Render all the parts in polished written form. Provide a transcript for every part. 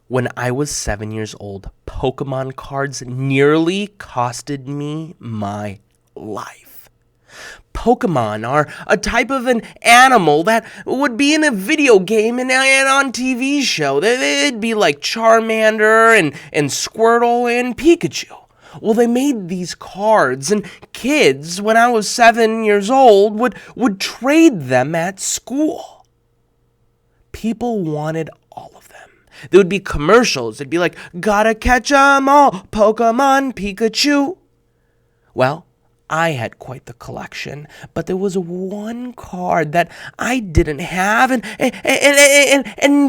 When I was 7 years old, Pokemon cards nearly costed me my life. Pokemon are a type of an animal that would be in a video game and on TV show. They'd be like Charmander and Squirtle and Pikachu. Well, they made these cards, and kids, when I was 7 years old, would trade them at school. People wanted all of them. There would be commercials. It'd be like, gotta catch 'em all, Pokemon Pikachu. Well, I had quite the collection, but there was one card that I didn't have, and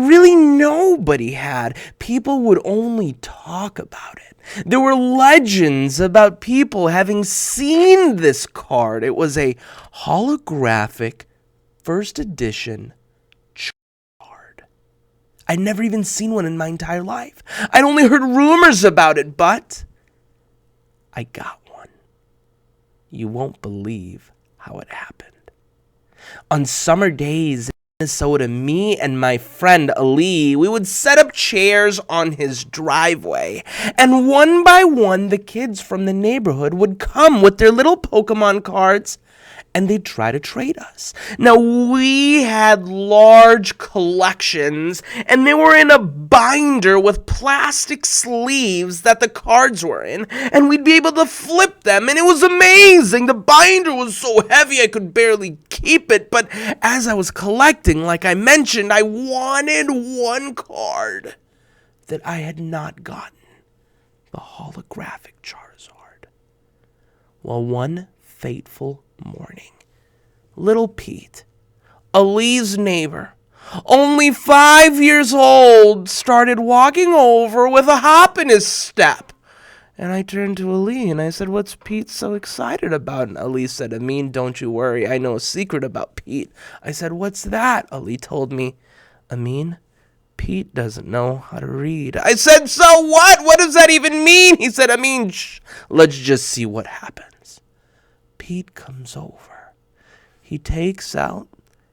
really nobody had. People would only talk about it. There were legends about people having seen this card. It was a holographic first edition card. I'd never even seen one in my entire life. I'd only heard rumors about it, but I got one. You won't believe how it happened. On summer days in Minnesota, me and my friend Ali, we would set up chairs on his driveway, and one by one the kids from the neighborhood would come with their little Pokemon cards, and they'd try to trade us. Now, we had large collections, and they were in a binder with plastic sleeves that the cards were in, and we'd be able to flip them, and it was amazing. The binder was so heavy I could barely keep it, but as I was collecting, like I mentioned, I wanted one card that I had not gotten, the holographic Charizard. Well, one fateful morning, little Pete, Ali's neighbor, only 5 years old, started walking over with a hop in his step. And I turned to Ali and I said, "What's Pete so excited about?" And Ali said, "Amin, don't you worry. I know a secret about Pete." I said, "What's that?" Ali told me, "Amin, Pete doesn't know how to read." I said, "So what? What does that even mean?" He said, "Amin, shh, let's just see what happens." Pete comes over. He takes out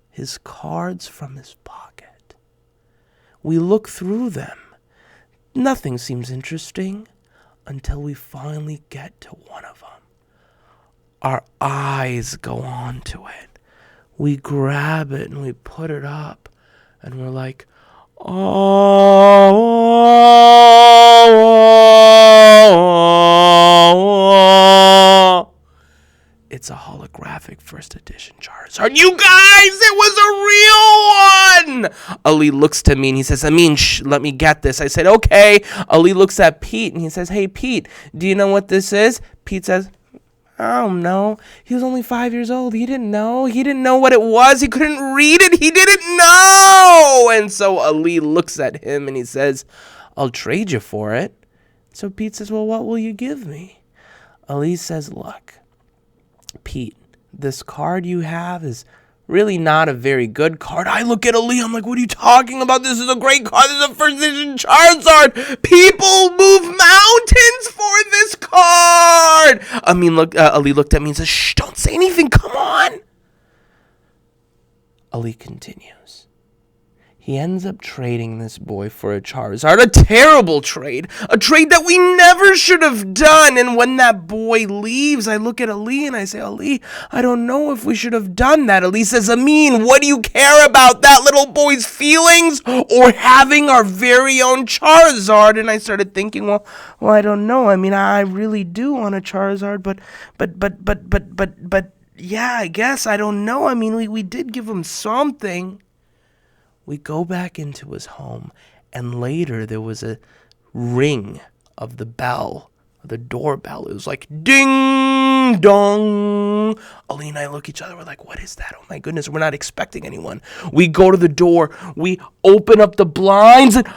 his cards from his pocket. We look through them. Nothing seems interesting until we finally get to one of them. Our eyes go on to it. We grab it and we put it up, and we're like, oh. It's a holographic first edition Charizard. You guys, it was a real one! Ali looks to me and he says, "Amin, shh, let me get this." I said, "Okay." Ali looks at Pete and he says, "Hey, Pete, do you know what this is?" Pete says, "I don't know." He was only 5 years old. He didn't know. He didn't know what it was. He couldn't read it. He didn't know. And so Ali looks at him and he says, "I'll trade you for it." So Pete says, "Well, what will you give me?" Ali says, "Look, Pete, this card you have is really not a very good card." I look at Ali, I'm like, "What are you talking about? This is a great card. This is a first edition Charizard. People move mountains for this card." Ali looked at me and says, "Shh, don't say anything. Come on." Ali continues. He ends up trading this boy for a Charizard, a terrible trade, a trade that we never should have done. And when that boy leaves, I look at Ali and I say, "Ali, I don't know if we should have done that." Ali says, "Amin, what do you care about, that little boy's feelings or having our very own Charizard?" And I started thinking, well, I don't know. I mean, I really do want a Charizard, but yeah, I guess I don't know. I mean, we did give him something. We go back into his home, and later there was a ring of the bell, the doorbell. It was like, ding dong. Ali and I look at each other. We're like, "What is that? Oh my goodness, we're not expecting anyone." We go to the door. We open up the blinds, and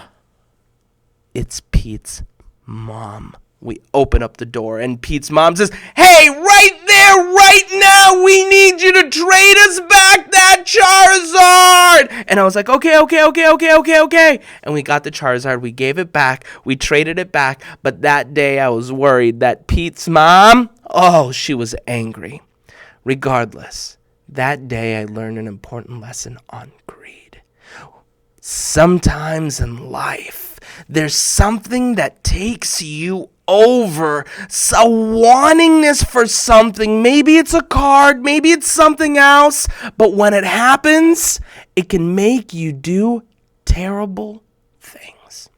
it's Pete's mom. We open up the door, and Pete's mom says, "Hey, right there, right now, we need you to trade us back that Charizard." And I was like, okay. And we got the Charizard. We gave it back. We traded it back. But that day, I was worried that Pete's mom, she was angry. Regardless, that day, I learned an important lesson on greed. Sometimes in life, There's something that takes you over, a wantingness for something. Maybe it's a card, maybe it's something else, but when it happens, it can make you do terrible things.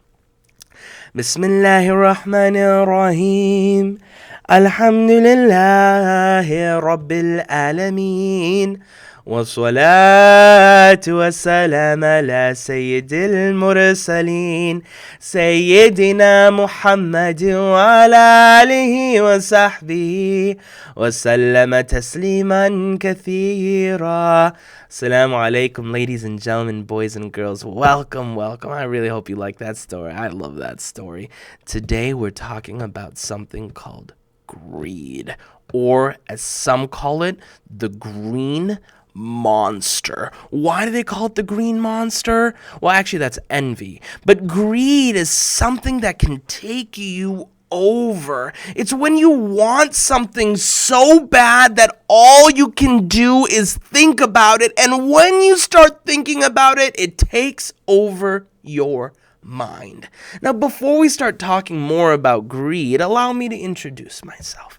Bismillahirrahmanirrahim. Alhamdulillahi Rabbil Alameen. والصلاة والسلام على سيد المرسلين سيدنا محمد وعلى آله وصحبه وسلم تسليما كثيرا. Assalamu alaikum, ladies and gentlemen, boys and girls. Welcome, welcome. I really hope you like that story. I love that story. Today we're talking about something called greed, or as some call it, the green monster. Why do they call it the green monster? Well, actually, that's envy. But greed is something that can take you over. It's when you want something so bad that all you can do is think about it. And when you start thinking about it, it takes over your mind. Now, before we start talking more about greed, allow me to introduce myself.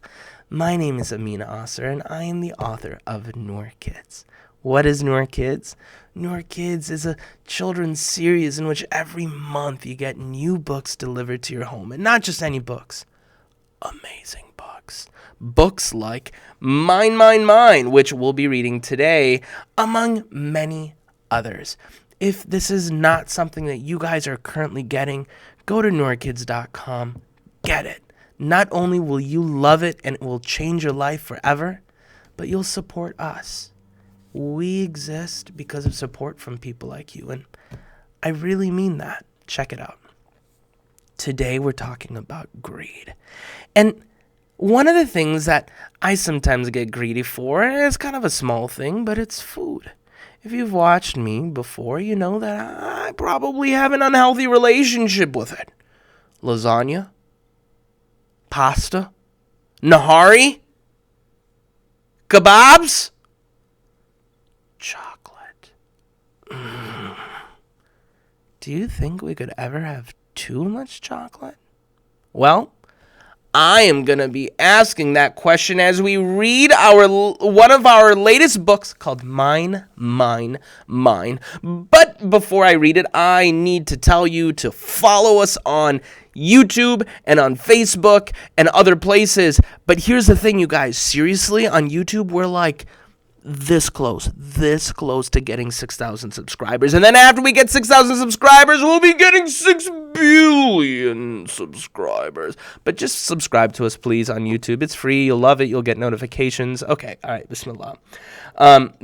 My name is Amin Aaser, and I am the author of Noor Kids. What is Noor Kids? Noor Kids is a children's series in which every month you get new books delivered to your home. And not just any books, amazing books. Books like Mine, Mine, Mine, which we'll be reading today, among many others. If this is not something that you guys are currently getting, go to noirkids.com, get it. Not only will you love it and it will change your life forever, but you'll support us. We exist because of support from people like you, and I really mean that. Check it out. Today we're talking about greed. And one of the things that I sometimes get greedy for, and it's kind of a small thing, but it's food. If you've watched me before, you know that I probably have an unhealthy relationship with it. Lasagna, pasta, nahari, kebabs, chocolate. Do you think we could ever have too much chocolate? Well, I am going to be asking that question as we read one of our latest books called Mine, Mine, Mine. But before I read it, I need to tell you to follow us on YouTube and on Facebook and other places. But here's the thing, you guys. Seriously, on YouTube, we're like this close to getting 6,000 subscribers. And then after we get 6,000 subscribers, we'll be getting 6 billion subscribers. But just subscribe to us, please, on YouTube. It's free. You'll love it. You'll get notifications. Okay, all right, bismillah.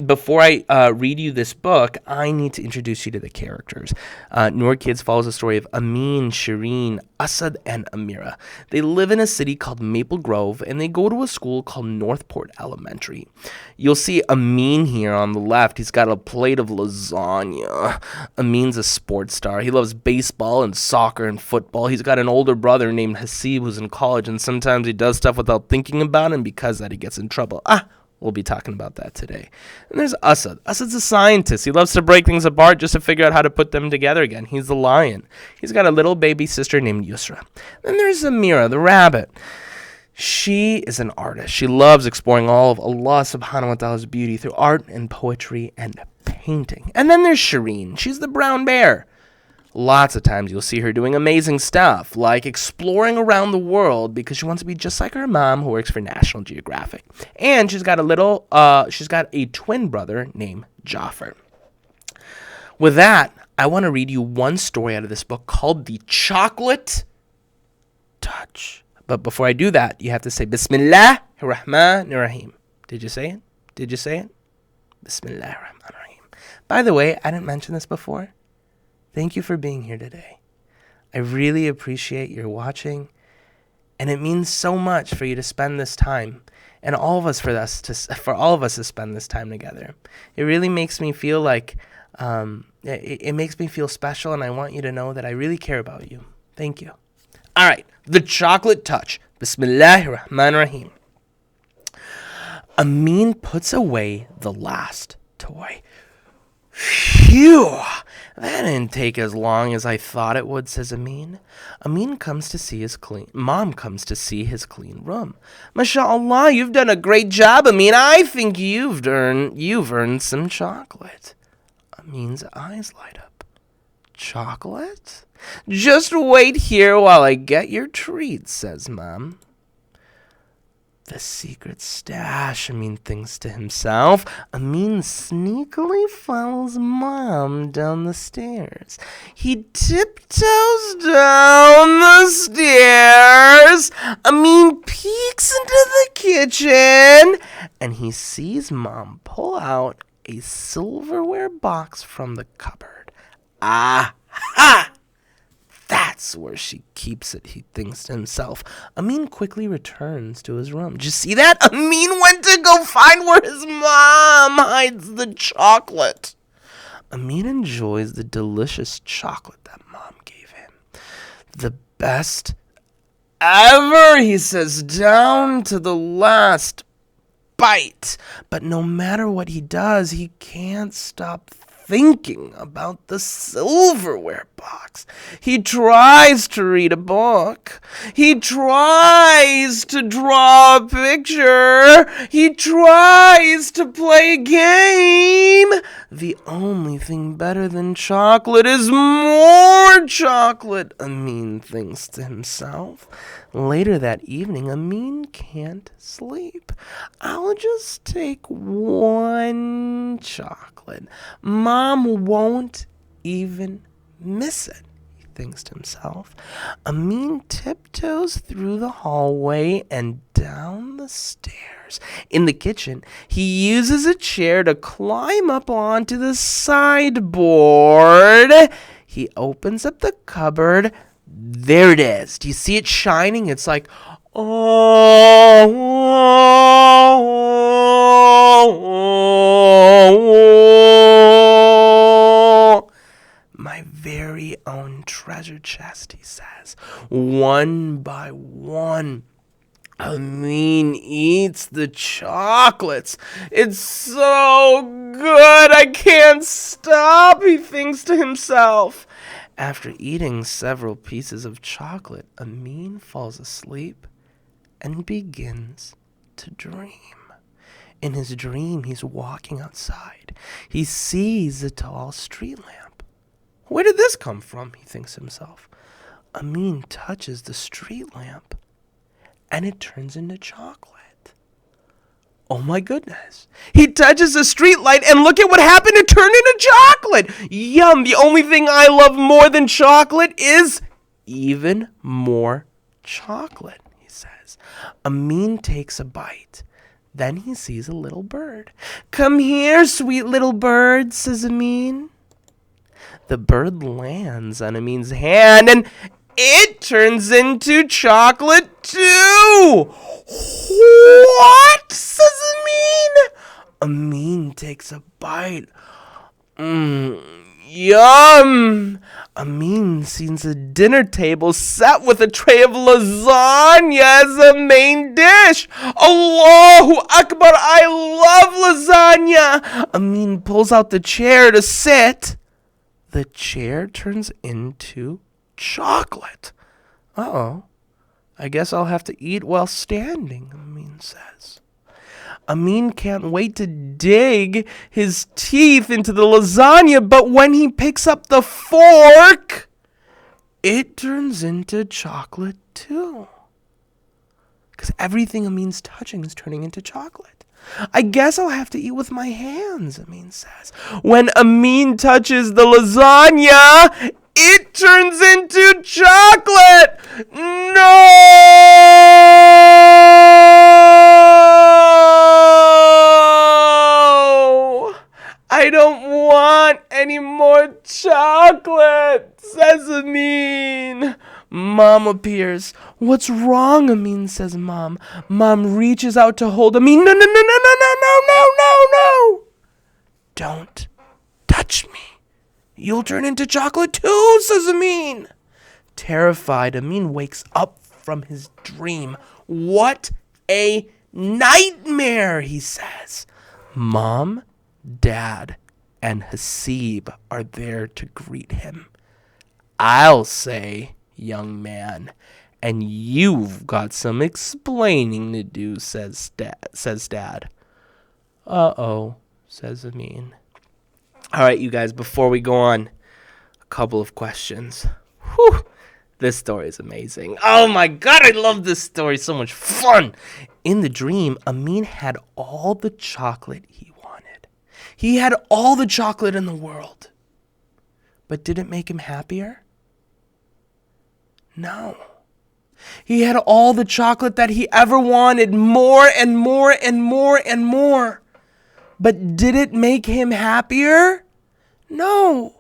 Before I read you this book, I need to introduce you to the characters. Noor Kids follows the story of Amin, Shireen, Asad, and Amira. They live in a city called Maple Grove, and they go to a school called Northport Elementary. You'll see Amin here on the left. He's got a plate of lasagna. Amin's a sports star. He loves baseball and soccer and football. He's got an older brother named Hasib who's in college, and sometimes he does stuff without thinking about it, and because of that, he gets in trouble. We'll be talking about that today. And there's Asad. Asad's a scientist. He loves to break things apart just to figure out how to put them together again. He's the lion. He's got a little baby sister named Yusra. Then there's Amira, the rabbit. She is an artist. She loves exploring all of Allah subhanahu wa ta'ala's beauty through art and poetry and painting. And then there's Shireen. She's the brown bear. Lots of times you'll see her doing amazing stuff, like exploring around the world because she wants to be just like her mom who works for National Geographic. And she's got a twin brother named Jafar. With that, I want to read you one story out of this book called The Chocolate Touch. But before I do that, you have to say Bismillahirrahmanirrahim. Did you say it? Did you say it? Bismillahirrahmanirrahim. By the way, I didn't mention this before. Thank you for being here today. I really appreciate your watching, and it means so much for you to spend this time, and for all of us to spend this time together. It really makes me feel like it makes me feel special, and I want you to know that I really care about you. Thank you. All right, The Chocolate Touch. Bismillahirrahmanirrahim. Amin puts away the last toy. Phew! That didn't take as long as I thought it would, says Amin. Mom comes to see his clean room. Mashallah, you've done a great job, Amin. I think you've earned some chocolate. Amin's eyes light up. Chocolate? Just wait here while I get your treat, says Mom. The secret stash, Amin thinks to himself. Amin sneakily follows Mom down the stairs. He tiptoes down the stairs. Amin peeks into the kitchen, and he sees Mom pull out a silverware box from the cupboard. Ah, ha! That's where she keeps it, he thinks to himself. Amin quickly returns to his room. Did you see that? Amin went to go find where his mom hides the chocolate. Amin enjoys the delicious chocolate that Mom gave him. The best ever, he says, down to the last bite. But no matter what he does, he can't stop thinking about the silverware box. He tries to read a book. He tries to draw a picture. He tries to play a game. The only thing better than chocolate is more chocolate, Amin thinks to himself. Later that evening, Amin can't sleep. I'll just take one chocolate. Mom won't even miss it, he thinks to himself. Amin tiptoes through the hallway and down the stairs. In the kitchen, he uses a chair to climb up onto the sideboard. He opens up the cupboard. There it is. Do you see it shining? It's like, my very own treasure chest, he says. One by one, Amin eats the chocolates. It's so good, I can't stop, he thinks to himself. After eating several pieces of chocolate, Amin falls asleep and begins to dream. In his dream, he's walking outside. He sees a tall street lamp. Where did this come from, he thinks to himself. Amin touches the street lamp, and it turns into chocolate. Oh my goodness. He touches the street light, and look at what happened. It turned into chocolate. Yum. The only thing I love more than chocolate is even more chocolate, he says. Amin takes a bite. Then he sees a little bird. Come here, sweet little bird, says Amin. The bird lands on Amin's hand, and it turns into chocolate too. What? Says Amin. Amin takes a bite. Yum. Amin sees a dinner table set with a tray of lasagna as a main dish. Allahu Akbar, I love lasagna. Amin pulls out the chair to sit. The chair turns into chocolate. Uh-oh. I guess I'll have to eat while standing, Amin says. Amin can't wait to dig his teeth into the lasagna, but when he picks up the fork, it turns into chocolate too. Because everything Amin's touching is turning into chocolate. I guess I'll have to eat with my hands, Amin says. When Amin touches the lasagna, it turns into chocolate! No! I don't want any more chocolate, says Amin. Mom appears. What's wrong, Amin, says Mom. Mom reaches out to hold Amin. No. Don't touch me. You'll turn into chocolate too, says Amin. Terrified, Amin wakes up from his dream. What a nightmare, he says. Mom, Dad, and Hasib are there to greet him. I'll say, young man, and you've got some explaining to do, says Dad. Uh-oh, says Amin. All right, you guys, before we go on, a couple of questions. Whew, this story is amazing. Oh my God, I love this story. So much fun. In the dream, Amin had all the chocolate he wanted. He had all the chocolate in the world. But did it make him happier? No. He had all the chocolate that he ever wanted, more and more and more and more. But did it make him happier? No.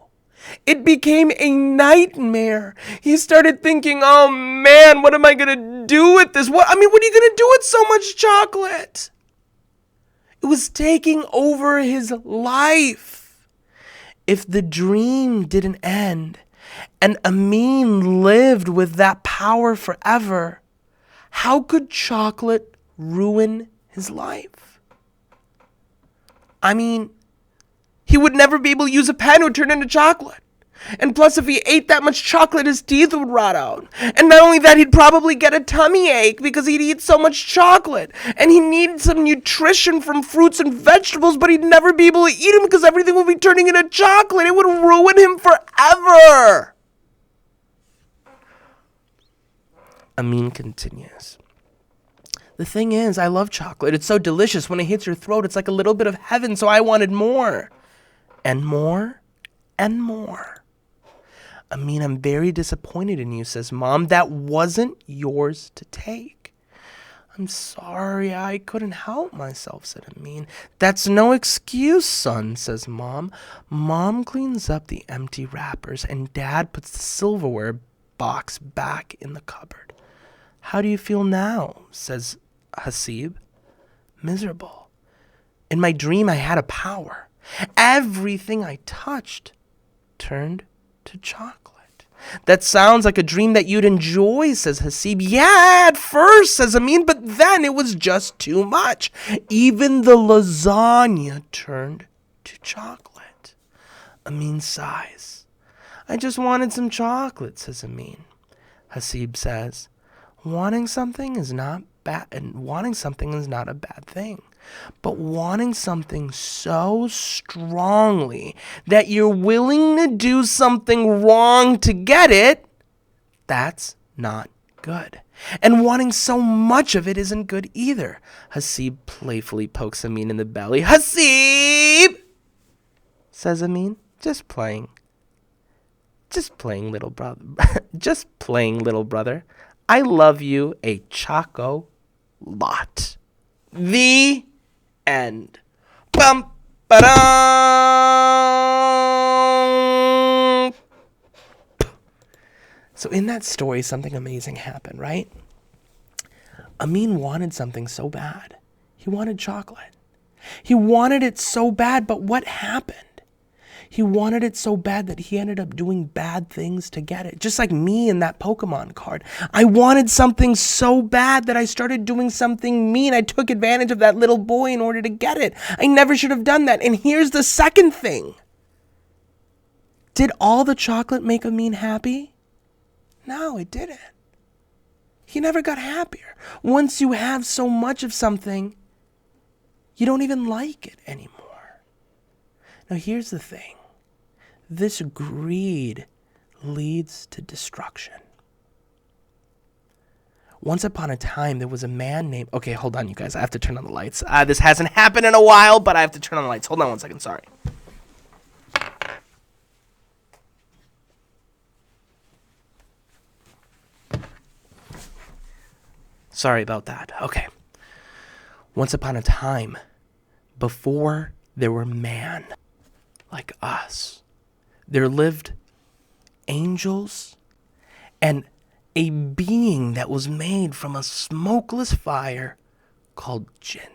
It became a nightmare. He started thinking, oh man, what am I going to do with this? What are you going to do with so much chocolate? It was taking over his life. If the dream didn't end and Amin lived with that power forever, how could chocolate ruin his life? He would never be able to use a pen. It would turn into chocolate. And plus, if he ate that much chocolate, his teeth would rot out. And not only that, he'd probably get a tummy ache because he'd eat so much chocolate. And he needed some nutrition from fruits and vegetables, but he'd never be able to eat them because everything would be turning into chocolate. It would ruin him forever. Amin continues. The thing is, I love chocolate. It's so delicious. When it hits your throat, it's like a little bit of heaven, so I wanted more. And more, and more. Amin, I'm very disappointed in you, says Mom. That wasn't yours to take. I'm sorry, I couldn't help myself, said Amin. That's no excuse, son, says Mom. Mom cleans up the empty wrappers, and Dad puts the silverware box back in the cupboard. How do you feel now, says Hasib. Miserable. In my dream, I had a power. Everything I touched turned to chocolate. That sounds like a dream that you'd enjoy, says Hasib. Yeah, at first, says Amin, but then it was just too much. Even the lasagna turned to chocolate. Amin sighs. I just wanted some chocolate, says Amin. Hasib says, wanting something is not bad, and wanting something is not a bad thing. But wanting something so strongly that you're willing to do something wrong to get it, that's not good. And wanting so much of it isn't good either. Hasib playfully pokes Amin in the belly. Hasib, says Amin, just playing. Just playing, little brother. Just playing, little brother. I love you a choco lot. The end. Bum, ba-dum. So in that story, something amazing happened, right? Amin wanted something so bad. He wanted chocolate. He wanted it so bad, but what happened? He wanted it so bad that he ended up doing bad things to get it. Just like me in that Pokemon card. I wanted something so bad that I started doing something mean. I took advantage of that little boy in order to get it. I never should have done that. And here's the second thing. Did all the chocolate make Amin happy? No, it didn't. He never got happier. Once you have so much of something, you don't even like it anymore. Now here's the thing. This greed leads to destruction. Once upon a time, there was a man named... Okay, hold on, you guys. I have to turn on the lights. This hasn't happened in a while, but I have to turn on the lights. Hold on one second. Sorry. Sorry about that. Okay. Once upon a time, before there were man like us, there lived angels and a being that was made from a smokeless fire called jinn.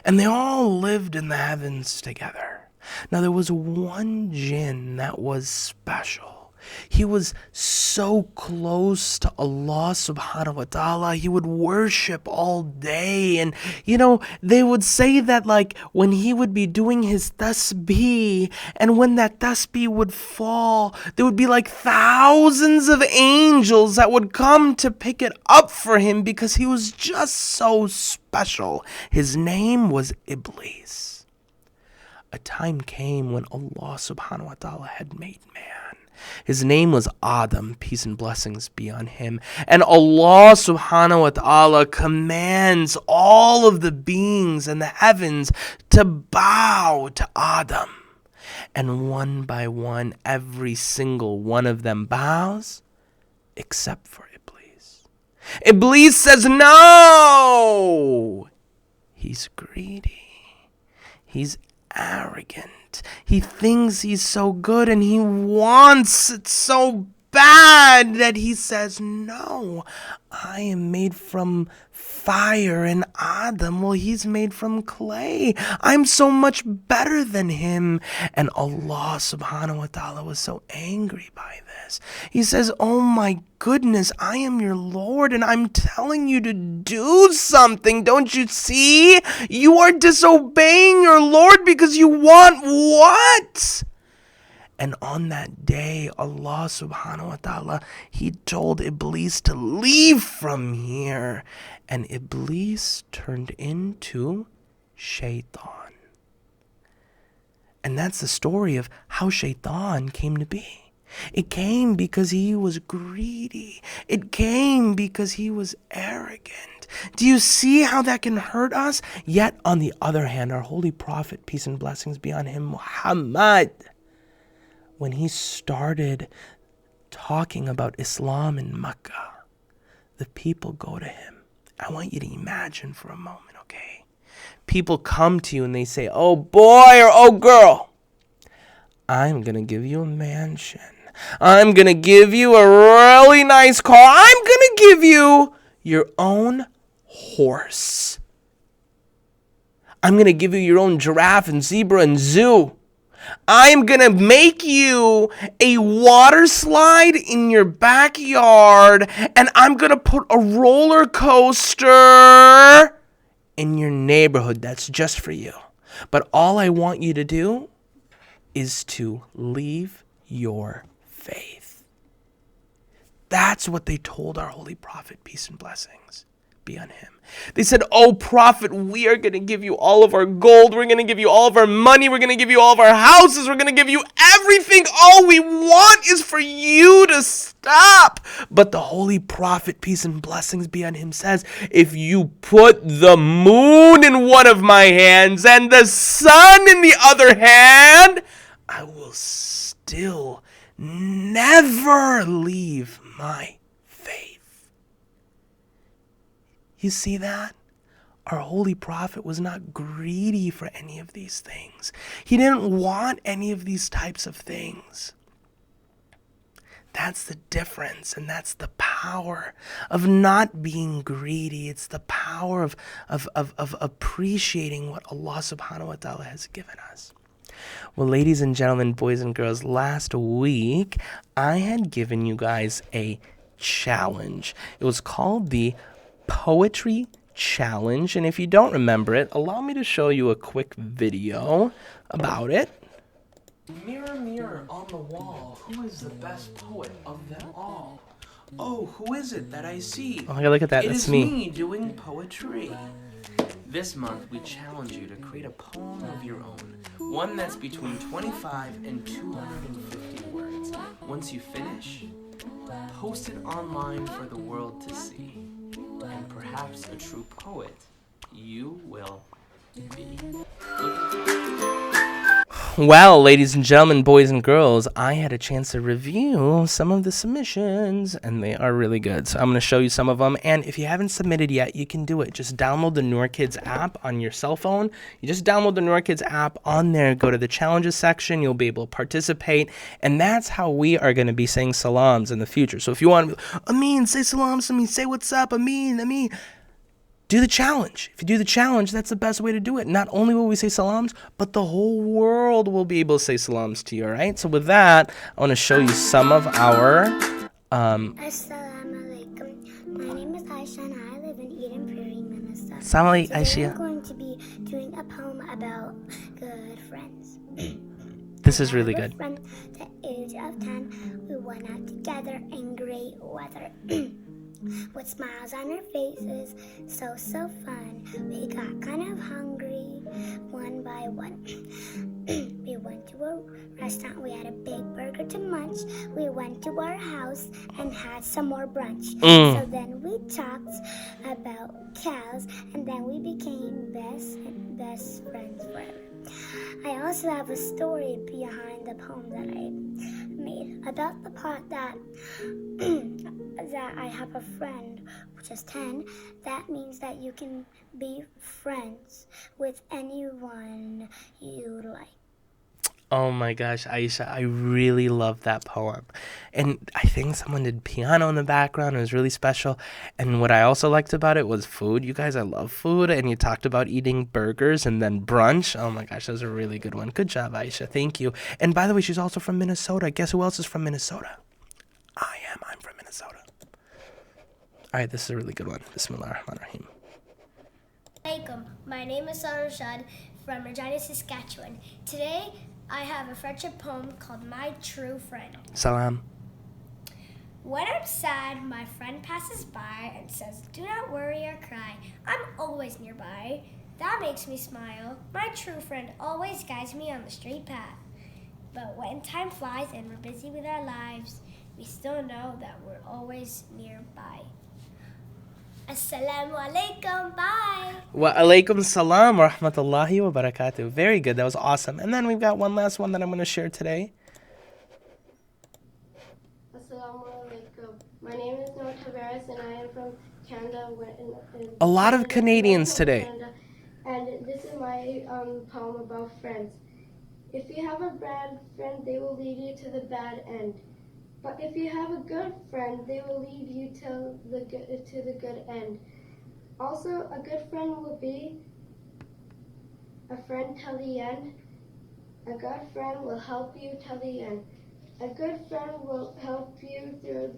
And they all lived in the heavens together. Now there was one jinn that was special. He was so close to Allah subhanahu wa ta'ala. He would worship all day. And, they would say that like when he would be doing his tasbih, and when that tasbih would fall, there would be like thousands of angels that would come to pick it up for him because he was just so special. His name was Iblis. A time came when Allah subhanahu wa ta'ala had made man. His name was Adam, peace and blessings be on him. And Allah subhanahu wa ta'ala commands all of the beings in the heavens to bow to Adam. And one by one, every single one of them bows, except for Iblis. Iblis says no! He's greedy. He's arrogant. He thinks he's so good and he wants it so bad that he says, no, I am made from fire and Adam, well, he's made from clay. I'm so much better than him. And Allah subhanahu wa ta'ala was so angry by this. He says, oh my goodness, I am your Lord and I'm telling you to do something. Don't you see? You are disobeying your Lord because you want what? And on that day, Allah subhanahu wa ta'ala, he told Iblis to leave from here. And Iblis turned into Shaitan. And that's the story of how Shaitan came to be. It came because he was greedy. It came because he was arrogant. Do you see how that can hurt us? Yet, on the other hand, our holy prophet, peace and blessings be on him, Muhammad, when he started talking about Islam in Mecca, the people go to him. I want you to imagine for a moment, okay? People come to you and they say, oh boy or oh girl, I'm going to give you a mansion. I'm going to give you a really nice car. I'm going to give you your own horse. I'm going to give you your own giraffe and zebra and zoo. I'm going to make you a water slide in your backyard, and I'm going to put a roller coaster in your neighborhood that's just for you. But all I want you to do is to leave your faith. That's what they told our holy prophet, peace and blessings be on him. They said, oh prophet, we are going to give you all of our gold. We're going to give you all of our money. We're going to give you all of our houses. We're going to give you everything. All we want is for you to stop. But the holy prophet, peace and blessings be on him, says, if you put the moon in one of my hands and the sun in the other hand, I will still never leave my faith. You see that? Our holy prophet was not greedy for any of these things. He didn't want any of these types of things. That's the difference, and that's the power of not being greedy. It's the power of appreciating what Allah subhanahu wa ta'ala has given us. Well, ladies and gentlemen, boys and girls, last week I had given you guys a challenge. It was called the Poetry Challenge, and if you don't remember it, allow me to show you a quick video about it. Mirror, mirror on the wall, who is the best poet of them all? Oh, who is it that I see? Oh, look at that, that's me. It is me doing poetry. This month, we challenge you to create a poem of your own, one that's between 25 and 250 words. Once you finish, post it online for the world to see. And perhaps a true poet you will be. Well, ladies and gentlemen, boys and girls, I had a chance to review some of the submissions, and they are really good. So I'm going to show you some of them, and if you haven't submitted yet, you can do it. Just download the Noor Kids app on your cell phone. You just download the Noor Kids app on there, go to the challenges section, you'll be able to participate, and that's how we are going to be saying salams in the future. So if you want, Amin, say salams to me, say what's up, Amin, do the challenge. If you do the challenge, that's the best way to do it. Not only will we say salams, but the whole world will be able to say salams to you, all right? So with that, I want to show you some of our... Assalamu alaikum. My name is Aisha and I live in Eden Prairie, Minnesota. Assalamu alaikum, Today Aisha. I'm going to be doing a poem about good friends. This is really good. Friend, the age of 10, we went out together in great weather. With smiles on our faces, so fun. We got kind of hungry, one by one. We went to a restaurant, we had a big burger to munch. We went to our house and had some more brunch. So then we talked about cows, and then we became best friends forever. I also have a story behind the poem that I made about the part that that I have a friend, which is 10. That means that you can be friends with anyone you like. Oh my gosh, Aisha, I really love that poem. And I think someone did piano in the background. It was really special. And what I also liked about it was food. You guys, I love food. And you talked about eating burgers and then brunch. Oh my gosh, that was a really good one. Good job, Aisha. Thank you. And by the way, she's also from Minnesota. Guess who else is from Minnesota? I am. I'm from Minnesota. All right, this is a really good one. Bismillahirrahmanirrahim. Assalamualaikum. My name is Sarah Shad from Regina, Saskatchewan. Today, I have a friendship poem called My True Friend. Salam. When I'm sad, my friend passes by and says, "Do not worry or cry. I'm always nearby." That makes me smile. My true friend always guides me on the straight path. But when time flies and we're busy with our lives, we still know that we're always nearby. Assalamu alaikum. Bye. Wa alaikum salam wa rahmatullahi wa barakatuh. Very good. That was awesome. And then we've got one last one that I'm going to share today. Assalamu alaikum. My name is Noor Kids and I am from Canada. A lot of Canadians today. Canada, and this is my poem about friends. If you have a bad friend, they will lead you to the bad end. But if you have a good friend, they will lead you to the good end. Also, a good friend will be a friend till the end. A good friend will help you till the end. A good friend will help you through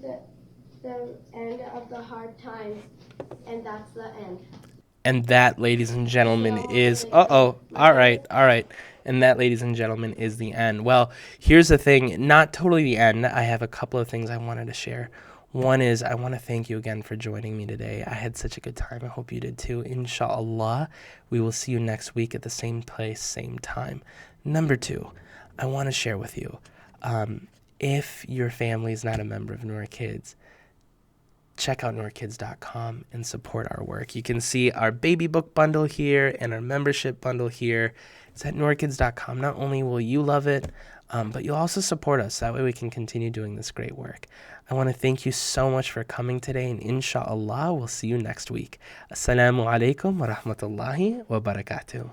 the end of the hard times. And that's the end. And that, ladies and gentlemen, is... All right. And that, ladies and gentlemen, is the end. Well, here's the thing. Not totally the end. I have a couple of things I wanted to share. One is I want to thank you again for joining me today. I had such a good time. I hope you did too. Inshallah, we will see you next week at the same place, same time. Number two, I want to share with you, if your family is not a member of Noor Kids, check out noirkids.com and support our work. You can see our baby book bundle here and our membership bundle here. It's at noirkids.com. Not only will you love it, but you'll also support us. That way we can continue doing this great work. I want to thank you so much for coming today, and inshallah, we'll see you next week. Assalamu alaikum wa rahmatullahi wa barakatuh.